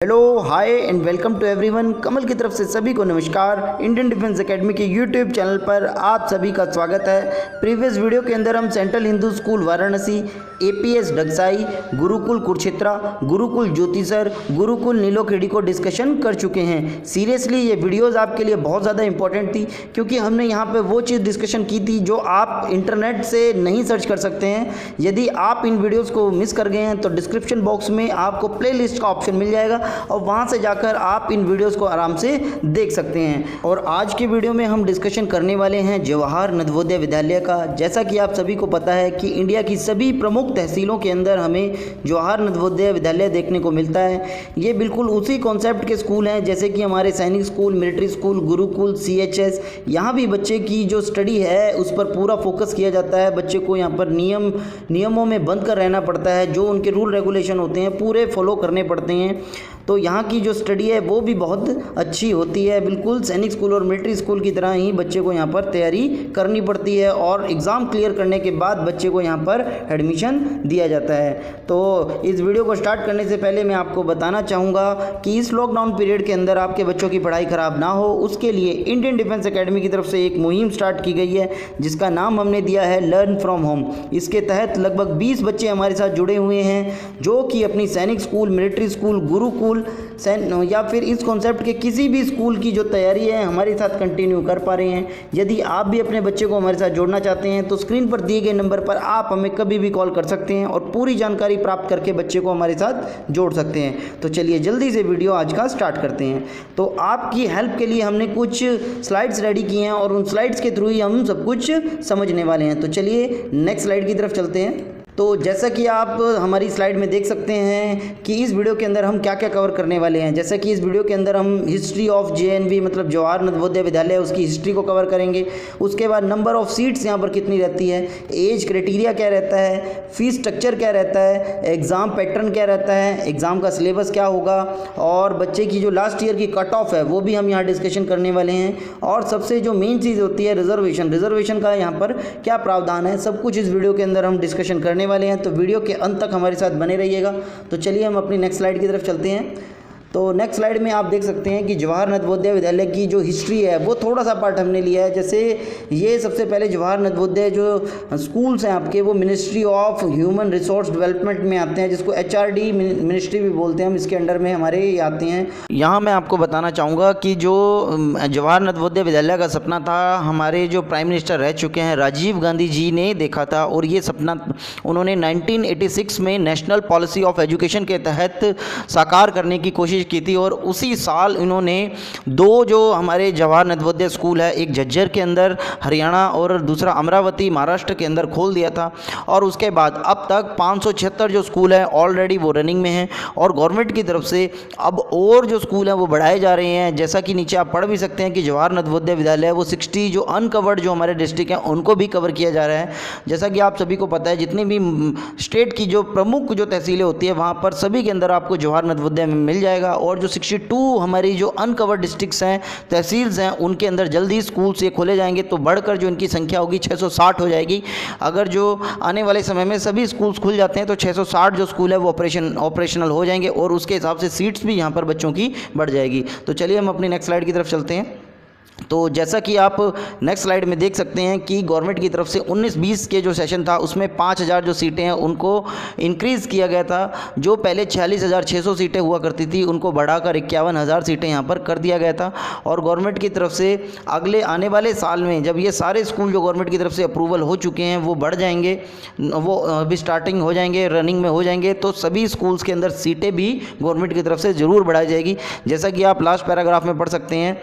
Hello hi and welcome to everyone. Kamal की तरफ से सभी को नमस्कार। इंडियन डिफेंस एकेडमी के यूट्यूब चैनल पर आप सभी का स्वागत है। प्रीवियस वीडियो के अंदर हम central Hindu school Varanasi, APS Dagshai, Gurukul Kurukshetra, Gurukul Jyotisar, Gurukul Nilokheri को डिस्कशन कर चुके हैं। सीरियसली ये वीडियोस आपके लिए बहुत ज़्यादा इंपॉर्टेंट थी, क्योंकि हमने यहाँ पे वो चीज़ डिस्कशन की थी जो आप इंटरनेट से नहीं सर्च कर सकते हैं। यदि आप इन वीडियोज़ को मिस कर गए हैं तो डिस्क्रिप्शन बॉक्स में आपको प्ले लिस्ट का ऑप्शन मिल जाएगा और वहां से जाकर आप इन वीडियोस को आराम से देख सकते हैं। और आज के वीडियो में हम डिस्कशन करने वाले हैं जवाहर नवोदय विद्यालय का। जैसा कि आप सभी को पता है कि इंडिया की सभी प्रमुख तहसीलों के अंदर हमें जवाहर नवोदय विद्यालय देखने को मिलता है। ये बिल्कुल उसी कॉन्सेप्ट के स्कूल हैं जैसे कि हमारे सैनिक school, military school, Gurukul, CHS. यहाँ भी बच्चे की जो स्टडी है उस पर पूरा फोकस किया जाता है। बच्चे को यहाँ पर नियमों में बंध कर रहना पड़ता है। जो उनके रूल रेगुलेशन होते हैं पूरे फॉलो करने पड़ते हैं। तो यहाँ की जो स्टडी है वो भी बहुत अच्छी होती है। बिल्कुल सैनिक स्कूल और मिलिट्री स्कूल की तरह ही बच्चे को यहाँ पर तैयारी करनी पड़ती है और एग्ज़ाम क्लियर करने के बाद बच्चे को यहाँ पर एडमिशन दिया जाता है। तो इस वीडियो को स्टार्ट करने से पहले मैं आपको बताना चाहूँगा कि इस लॉकडाउन पीरियड के अंदर आपके बच्चों की पढ़ाई ख़राब ना हो, उसके लिए इंडियन डिफेंस एकेडमी की तरफ से एक मुहिम स्टार्ट की गई है जिसका नाम हमने दिया है लर्न फ्रॉम होम। इसके तहत लगभग 20 बच्चे हमारे साथ जुड़े हुए हैं जो कि अपनी सैनिक स्कूल, मिलिट्री स्कूल, गुरुकुल या फिर इस कॉन्सेप्ट के किसी भी स्कूल की जो तैयारी है हमारे साथ कंटिन्यू कर पा रहे हैं। यदि आप भी अपने बच्चे को हमारे साथ जोड़ना चाहते हैं तो स्क्रीन पर दिए गए नंबर पर आप हमें कभी भी कॉल कर सकते हैं और पूरी जानकारी प्राप्त करके बच्चे को हमारे साथ जोड़ सकते हैं। तो चलिए जल्दी से वीडियो आज का स्टार्ट करते हैं। तो आपकी हेल्प के लिए हमने कुछ स्लाइड्स रेडी की हैं और उन स्लाइड्स के थ्रू ही हम सब कुछ समझने वाले हैं। तो चलिए नेक्स्ट स्लाइड की तरफ चलते हैं। तो जैसा कि आप हमारी स्लाइड में देख सकते हैं कि इस वीडियो के अंदर हम क्या क्या कवर करने वाले हैं। जैसा कि इस वीडियो के अंदर हम हिस्ट्री ऑफ जेएनवी मतलब जवाहर नवोदय विद्यालय उसकी हिस्ट्री को कवर करेंगे। उसके बाद नंबर ऑफ सीट्स यहाँ पर कितनी रहती है, एज क्राइटेरिया क्या रहता है, फीस स्ट्रक्चर क्या रहता है, एग्ज़ाम पैटर्न क्या रहता है, एग्ज़ाम का सिलेबस क्या होगा और बच्चे की जो लास्ट ईयर की कट ऑफ है वो भी हम यहाँ डिस्कशन करने वाले हैं। और सबसे जो मेन चीज़ होती है रिजर्वेशन का यहाँ पर क्या प्रावधान है, सब कुछ इस वीडियो के अंदर हम डिस्कशन करने वाले हैं। तो वीडियो के अंत तक हमारे साथ बने रहिएगा। तो चलिए हम अपनी नेक्स्ट स्लाइड की तरफ चलते हैं। तो नेक्स्ट स्लाइड में आप देख सकते हैं कि जवाहर नवोदय विद्यालय की जो हिस्ट्री है वो थोड़ा सा पार्ट हमने लिया है। जैसे ये सबसे पहले जवाहर नवोदय जो स्कूल्स हैं आपके वो ministry of human resource development में आते हैं, जिसको एचआरडी मिनिस्ट्री भी बोलते हैं। हम इसके अंडर में हमारे ये आते हैं। यहाँ मैं आपको बताना चाहूँगा कि जो जवाहर नवोदय विद्यालय का सपना था हमारे जो प्राइम मिनिस्टर रह चुके हैं राजीव गांधी जी ने देखा था और ये सपना उन्होंने 1986 में नेशनल पॉलिसी ऑफ एजुकेशन के तहत साकार करने की कोशिश की थी। और उसी साल इन्होंने दो जो हमारे जवाहर नवोदय स्कूल है, एक झज्जर के अंदर हरियाणा और दूसरा अमरावती महाराष्ट्र के अंदर खोल दिया था। और उसके बाद अब तक 576 जो स्कूल हैं ऑलरेडी वो रनिंग में हैं और गवर्नमेंट की तरफ से अब और जो स्कूल हैं वो बढ़ाए जा रहे हैं। जैसा कि नीचे आप पढ़ भी सकते हैं कि जवाहर नवोदय विद्यालय वो 60 जो अनकवर्ड जो हमारे डिस्ट्रिक्ट हैं उनको भी कवर किया जा रहा है। जैसा कि आप सभी को पता है जितनी भी स्टेट की जो प्रमुख जो तहसीलें होती है वहाँ पर सभी के अंदर आपको जवाहर नवोदय में मिल जाएगा। और जो 62 हमारी जो अनकवर्ड डिस्ट्रिक्ट्स हैं, तहसील्स हैं, उनके अंदर जल्दी स्कूल से खोले जाएंगे तो बढ़कर जो इनकी संख्या होगी 660 हो जाएगी। अगर जो आने वाले समय में सभी स्कूल्स खुल जाते हैं तो 660 जो स्कूल है वो ऑपरेशनल हो जाएंगे और उसके हिसाब से सीट्स भी यहाँ पर बच्चों की बढ़ जाएगी। तो चलिए हम अपनी नेक्स्ट स्लाइड की तरफ चलते हैं। तो जैसा कि आप नेक्स्ट स्लाइड में देख सकते हैं कि गवर्नमेंट की तरफ से 19-20 के जो सेशन था उसमें 5000 जो सीटें हैं उनको इंक्रीज़ किया गया था। जो पहले 46,600 सीटें हुआ करती थी उनको बढ़ाकर 51,000 सीटें यहाँ पर कर दिया गया था। और गवर्नमेंट की तरफ से अगले आने वाले साल में जब ये सारे स्कूल जो गवर्नमेंट की तरफ से अप्रूवल हो चुके हैं वो बढ़ जाएंगे, वो अभी स्टार्टिंग हो जाएंगे, रनिंग में हो जाएंगे, तो सभी स्कूल्स के अंदर सीटें भी गवर्नमेंट की तरफ से ज़रूर बढ़ाई जाएगी। जैसा कि आप लास्ट पैराग्राफ में पढ़ सकते हैं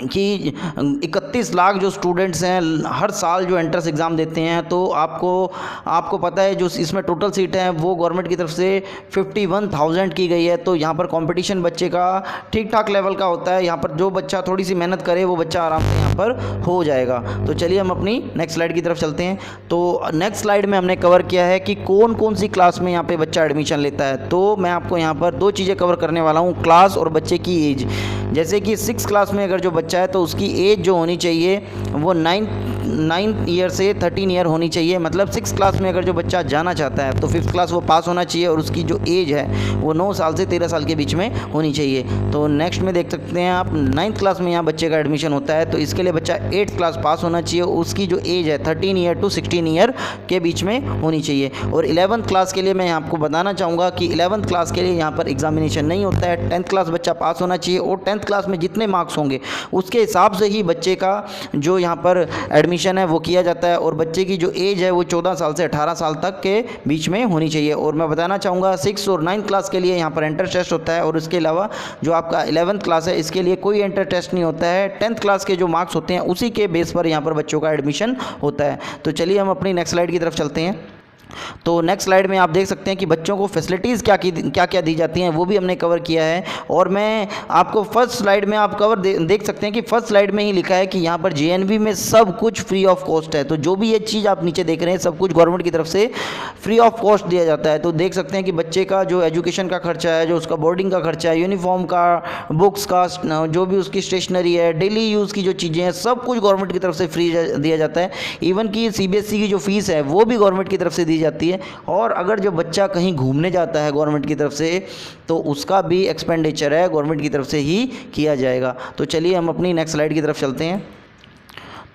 कि 31 लाख जो स्टूडेंट्स हैं हर साल जो एंट्रेंस एग्ज़ाम देते हैं। तो आपको पता है जो इसमें टोटल सीटें हैं वो गवर्नमेंट की तरफ से 51,000 की गई है। तो यहाँ पर कंपटीशन बच्चे का ठीक ठाक लेवल का होता है। यहाँ पर जो बच्चा थोड़ी सी मेहनत करे वो बच्चा आराम से यहाँ पर हो जाएगा। तो चलिए हम अपनी नेक्स्ट स्लाइड की तरफ चलते हैं। तो नेक्स्ट स्लाइड में हमने कवर किया है कि कौन कौन सी क्लास में यहाँ पर बच्चा एडमिशन लेता है। तो मैं आपको यहाँ पर दो चीज़ें कवर करने वाला हूँ, क्लास और बच्चे की एज। जैसे कि 6 क्लास में अगर जो बच्चा है तो उसकी एज जो होनी चाहिए वो 9 ईयर से 13 ईयर होनी चाहिए। मतलब 6 क्लास में अगर जो बच्चा जाना चाहता है तो 5th क्लास वो पास होना चाहिए और उसकी जो एज है वो 9 साल से 13 साल के बीच में होनी चाहिए। तो नेक्स्ट में देख सकते हैं आप 9th क्लास में यहाँ बच्चे का एडमिशन होता है, तो इसके लिए बच्चा 8th क्लास पास होना चाहिए, उसकी जो एज है 13 ईयर टू 16 ईयर के बीच में होनी चाहिए। और 11th क्लास के लिए मैं आपको बताना चाहूँगा कि 11th क्लास के लिए यहाँ पर एग्जामिनेशन नहीं होता है, 10th क्लास बच्चा पास होना चाहिए और 10th क्लास में जितने मार्क्स होंगे उसके हिसाब से ही बच्चे का जो यहाँ पर एडमिशन है वो किया जाता है। और बच्चे की जो एज है वो 14 साल से 18 साल तक के बीच में होनी चाहिए। और मैं बताना चाहूँगा 6 और 9 क्लास के लिए यहाँ पर एंट्रेंस टेस्ट होता है और इसके अलावा जो आपका 11th क्लास है इसके लिए कोई एंट्रेंस टेस्ट नहीं होता है। 10th क्लास के जो मार्क्स होते हैं उसी के बेस पर यहाँ पर बच्चों का एडमिशन होता है। तो चलिए हम अपनी नेक्स्ट स्लाइड की तरफ चलते हैं। तो नेक्स्ट स्लाइड में आप देख सकते हैं कि बच्चों को फैसिलिटीज़ क्या क्या दी जाती हैं वो भी हमने कवर किया है। और मैं आपको फर्स्ट स्लाइड में आप देख सकते हैं कि फर्स्ट स्लाइड में ही लिखा है कि यहाँ पर JNV में सब कुछ फ्री ऑफ कॉस्ट है। तो जो भी ये चीज़ आप नीचे देख रहे हैं सब कुछ गवर्नमेंट की तरफ से फ्री ऑफ कॉस्ट दिया जाता है। तो देख सकते हैं कि बच्चे का जो एजुकेशन का खर्चा है, जो उसका बोर्डिंग का खर्चा है, यूनिफॉर्म का, बुक्स का, जो भी उसकी स्टेशनरी है, डेली यूज़ की जो चीज़ें हैं सब कुछ गवर्नमेंट की तरफ से फ्री दिया जाता है। इवन कि CBSE की जो फीस है वो भी गवर्नमेंट की तरफ से दी जाती है। और अगर जो बच्चा कहीं घूमने जाता है गवर्नमेंट की तरफ से तो उसका भी एक्सपेंडिचर है गवर्नमेंट की तरफ से ही किया जाएगा। तो चलिए हम अपनी नेक्स्ट स्लाइड की तरफ चलते हैं।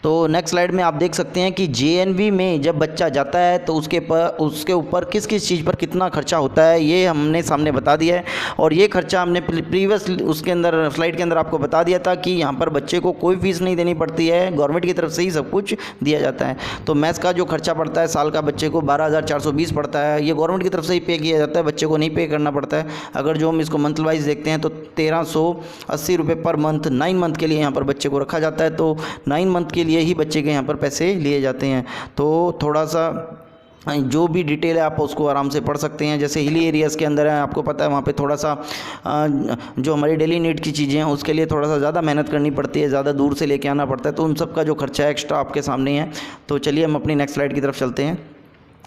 तो नेक्स्ट स्लाइड में आप देख सकते हैं कि JNV में जब बच्चा जाता है तो उसके ऊपर किस किस चीज़ पर कितना खर्चा होता है ये हमने सामने बता दिया है। और ये खर्चा हमने प्रीवियस उसके अंदर स्लाइड के अंदर आपको बता दिया था कि यहाँ पर बच्चे को कोई फीस नहीं देनी पड़ती है, गवर्नमेंट की तरफ से ही सब कुछ दिया जाता है। तो मैथ्स का जो खर्चा पड़ता है साल का बच्चे को 12,420 पड़ता है, ये गवर्नमेंट की तरफ से ही पे किया जाता है, बच्चे को नहीं पे करना पड़ता है। अगर जो हम इसको मंथ वाइज देखते हैं तो 1,380 रुपये पर मंथ 9 मंथ के लिए यहाँ पर बच्चे को रखा जाता है। तो 9 मंथ के ही बच्चे के यहाँ पर पैसे लिए जाते हैं। तो थोड़ा सा जो भी डिटेल है आप उसको आराम से पढ़ सकते हैं। जैसे हिली एरियाज़ के अंदर है, आपको पता है वहाँ पे थोड़ा सा जो हमारी डेली नीड की चीज़ें हैं उसके लिए थोड़ा सा ज़्यादा मेहनत करनी पड़ती है, ज़्यादा दूर से लेके आना पड़ता है, तो उन सब का जो खर्चा है एक्स्ट्रा आपके सामने है। तो चलिए हम अपनी नेक्स्ट स्लाइड की तरफ चलते हैं।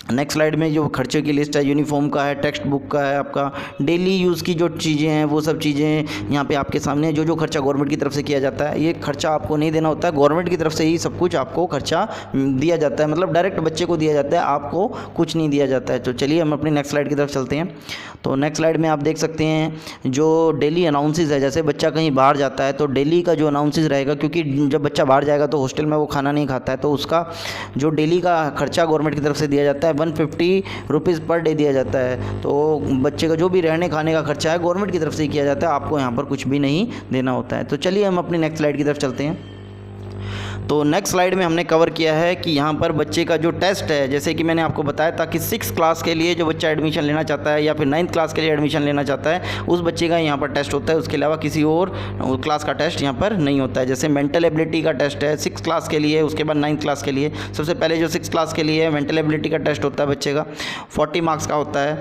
नेक्स्ट स्लाइड में जो खर्चे की लिस्ट है यूनिफॉर्म का है, टेक्स्ट बुक का है, आपका डेली यूज़ की जो चीज़ें हैं वो सब चीज़ें यहाँ पे आपके सामने है। जो खर्चा गवर्नमेंट की तरफ से किया जाता है ये खर्चा आपको नहीं देना होता है, गवर्नमेंट की तरफ से ही सब कुछ आपको खर्चा दिया जाता है, मतलब डायरेक्ट बच्चे को दिया जाता है, आपको कुछ नहीं दिया जाता है। तो चलिए हम अपनी नेक्स्ट स्लाइड की तरफ चलते हैं। तो नेक्स्ट स्लाइड में आप देख सकते हैं जो डेली अनाउंसेस है, जैसे बच्चा कहीं बाहर जाता है तो डेली का जो अनाउंसेस रहेगा, क्योंकि जब बच्चा बाहर जाएगा तो हॉस्टल में वो खाना नहीं खाता है, तो उसका जो डेली का खर्चा गवर्नमेंट की तरफ से दिया जाता है 150 रुपीज़ पर डे दिया जाता है। तो बच्चे का जो भी रहने खाने का खर्चा है गवर्नमेंट की तरफ से ही किया जाता है, आपको यहाँ पर कुछ भी नहीं देना होता है। तो चलिए हम अपनी नेक्स्ट स्लाइड की तरफ चलते हैं। तो नेक्स्ट स्लाइड में हमने कवर किया है कि यहाँ पर बच्चे का जो टेस्ट है, जैसे कि मैंने आपको बताया था कि 6 क्लास के लिए जो बच्चा एडमिशन लेना चाहता है या फिर 9th क्लास के लिए एडमिशन लेना चाहता है उस बच्चे का यहाँ पर टेस्ट होता है, उसके अलावा किसी और क्लास का टेस्ट यहाँ पर नहीं होता है। जैसे मेंटल एबिलिटी का टेस्ट है 6 क्लास के लिए, उसके बाद 9th क्लास के लिए। सबसे पहले जो 6 क्लास के लिए मेंटल एबिलिटी का टेस्ट होता है बच्चे का 40 मार्क्स का होता है,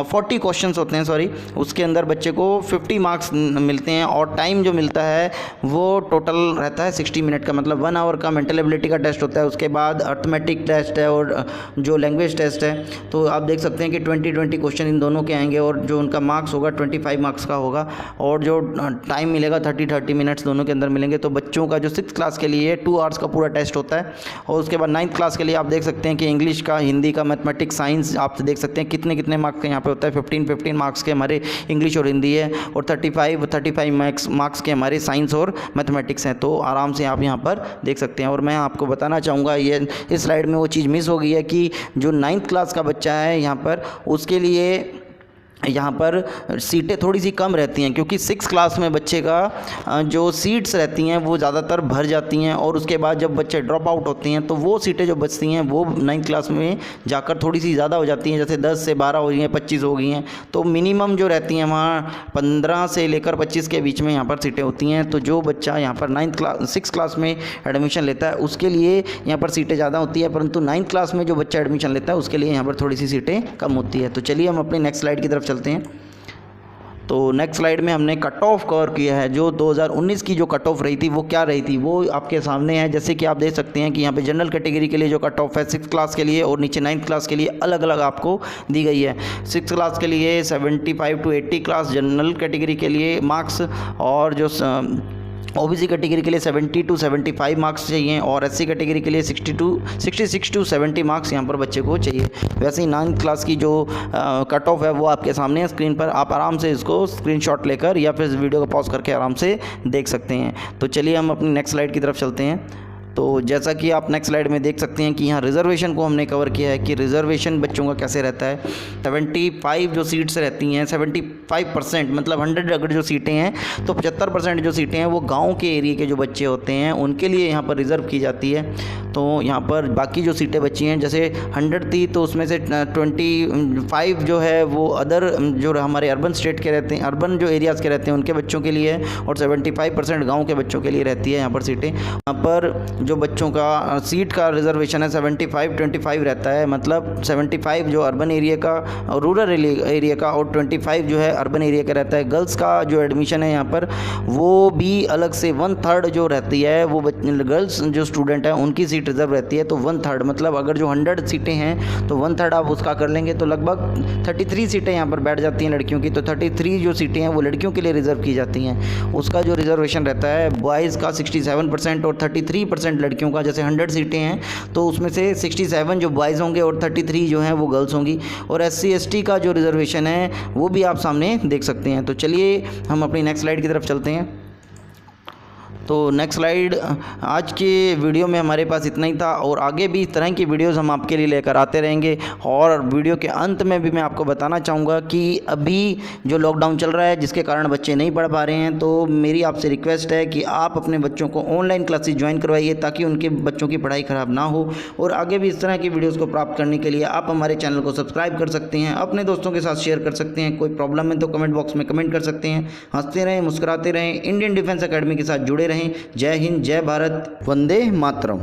40 क्वेश्चन होते हैं सॉरी, उसके अंदर बच्चे को 50 मार्क्स मिलते हैं और टाइम जो मिलता है वो टोटल रहता है 60 मिनट का, मतलब 1 आवर का मेंटल एबिलिटी का टेस्ट होता है। उसके बाद अर्थमेटिक टेस्ट है और जो लैंग्वेज टेस्ट है। तो आप देख सकते हैं कि 20 क्वेश्चन इन दोनों के आएंगे और जो उनका मार्क्स होगा 25 मार्क्स का होगा और जो टाइम मिलेगा 30 मिनट्स दोनों के अंदर मिलेंगे। तो बच्चों का जो 6th क्लास के लिए 2 आवर्स का पूरा टेस्ट होता है। और उसके बाद 9th क्लास के लिए आप देख सकते हैं कि इंग्लिश का, हिंदी का, मैथमेटिक्स, साइंस आप देख सकते हैं कितने मार्क्स का यहाँ पे होता है। 15 मार्क्स के हमारे इंग्लिश और हिंदी है और 35 मार्क्स के हमारे साइंस और मैथमेटिक्स हैं। तो आराम से आप यहाँ पर देख सकते हैं। और मैं आपको बताना चाहूँगा ये इस स्लाइड में वो चीज़ मिस हो गई है कि जो 9th क्लास का बच्चा है यहाँ पर उसके लिए यहाँ पर सीटें थोड़ी सी कम रहती हैं, क्योंकि 6 क्लास में बच्चे का जो सीट्स रहती हैं वो ज़्यादातर भर जाती हैं और उसके बाद जब बच्चे ड्रॉप आउट होते हैं तो वो सीटें जो बचती हैं वो 9th क्लास में जाकर थोड़ी सी ज़्यादा हो जाती हैं, जैसे 10 से 12 हो गई हैं, 25 हो गई हैं। तो मिनिमम जो रहती हैं वहाँ 15 से लेकर 25 के बीच में यहाँ पर सीटें होती हैं। तो जो बच्चा यहाँ पर 6 क्लास में एडमिशन लेता है उसके लिए यहाँ पर सीटें ज़्यादा होती है, परंतु 9th क्लास में जो बच्चा एडमिशन लेता है उसके लिए यहाँ पर थोड़ी सी सीटें कम होती है। तो चलिए हम अपनी नेक्स्ट स्लाइड की तरफ चलते हैं। तो नेक्स्ट स्लाइड में हमने कट ऑफ कवर किया है। जो 2019 की जो कट ऑफ रही थी वो क्या रही थी वो आपके सामने है। जैसे कि आप देख सकते हैं कि यहाँ पे जनरल कैटेगरी के लिए जो कट ऑफ है 6th क्लास के लिए और नीचे 9th क्लास के लिए अलग अलग आपको दी गई है। 6th क्लास के लिए 75 to 80 क्लास जनरल कैटेगरी के लिए मार्क्स, और जो ओबीसी कैटेगरी के लिए 70 to 75 मार्क्स चाहिए, और एससी कैटेगरी के लिए 66 to 70 मार्क्स यहाँ पर बच्चे को चाहिए। वैसे ही 9th क्लास की जो कट ऑफ है वो आपके सामने है स्क्रीन पर, आप आराम से इसको स्क्रीनशॉट लेकर या फिर इस वीडियो को पॉज करके आराम से देख सकते हैं। तो चलिए हम अपनी नेक्स्ट स्लाइड की तरफ चलते हैं। तो जैसा कि आप नेक्स्ट स्लाइड में देख सकते हैं कि यहाँ रिजर्वेशन को हमने कवर किया है कि रिजर्वेशन बच्चों का कैसे रहता है। 75 जो सीट्स रहती हैं, 75% मतलब 100 अगर जो सीटें हैं तो 75% जो सीटें हैं वो गांव के एरिया के जो बच्चे होते हैं उनके लिए यहाँ पर रिज़र्व की जाती है। तो यहाँ पर बाकी जो सीटें बची हैं, जैसे 100 थी तो उसमें से 25 जो है वो अदर जो हमारे अर्बन स्टेट के रहते हैं, अर्बन जो एरियाज़ के रहते हैं उनके बच्चों के लिए, और 75% गाँव के बच्चों के लिए रहती है यहाँ पर सीटें। यहाँ पर जो बच्चों का सीट का रिजर्वेशन है 75-25 रहता है, मतलब 75 जो अर्बन एरिया का और रूरल एरिया का, और 25 जो है अर्बन एरिया का रहता है। गर्ल्स का जो एडमिशन है यहाँ पर वो भी अलग से 1/3 जो रहती है, वो गर्ल्स जो स्टूडेंट हैं उनकी सीट रिजर्व रहती है। तो 1/3 मतलब अगर जो 100 सीटें हैं तो 1/3 आप उसका कर लेंगे तो लगभग 33 सीटें यहाँ पर बैठ जाती हैं लड़कियों की। तो 33 जो सीटें हैं वो लड़कियों के लिए रिजर्व की जाती हैं। उसका जो रिजर्वेशन रहता है बॉयज़ का 67% और 33% लड़कियों का। जैसे 100 सीटें हैं तो उसमें से 67 जो बॉयज़ होंगे और 33 जो हैं वो गर्ल्स होंगी। और SC ST का जो रिजर्वेशन है वो भी आप सामने देख सकते हैं। तो चलिए हम अपनी नेक्स्ट स्लाइड की तरफ चलते हैं। तो नेक्स्ट स्लाइड, आज के वीडियो में हमारे पास इतना ही था और आगे भी इस तरह की वीडियोस हम आपके लिए लेकर आते रहेंगे। और वीडियो के अंत में भी मैं आपको बताना चाहूँगा कि अभी जो लॉकडाउन चल रहा है जिसके कारण बच्चे नहीं पढ़ पा रहे हैं, तो मेरी आपसे रिक्वेस्ट है कि आप अपने बच्चों को ऑनलाइन क्लासेस ज्वाइन करवाइए ताकि उनके बच्चों की पढ़ाई ख़राब ना हो। और आगे भी इस तरह की वीडियोज़ को प्राप्त करने के लिए आप हमारे चैनल को सब्सक्राइब कर सकते हैं, अपने दोस्तों के साथ शेयर कर सकते हैं। कोई प्रॉब्लम है तो कमेंट बॉक्स में कमेंट कर सकते हैं। हंसते रहें, मुस्कुराते रहें, इंडियन डिफेंस एकेडमी के साथ जुड़े रहें। जय हिंद, जय भारत, वंदे मातरम।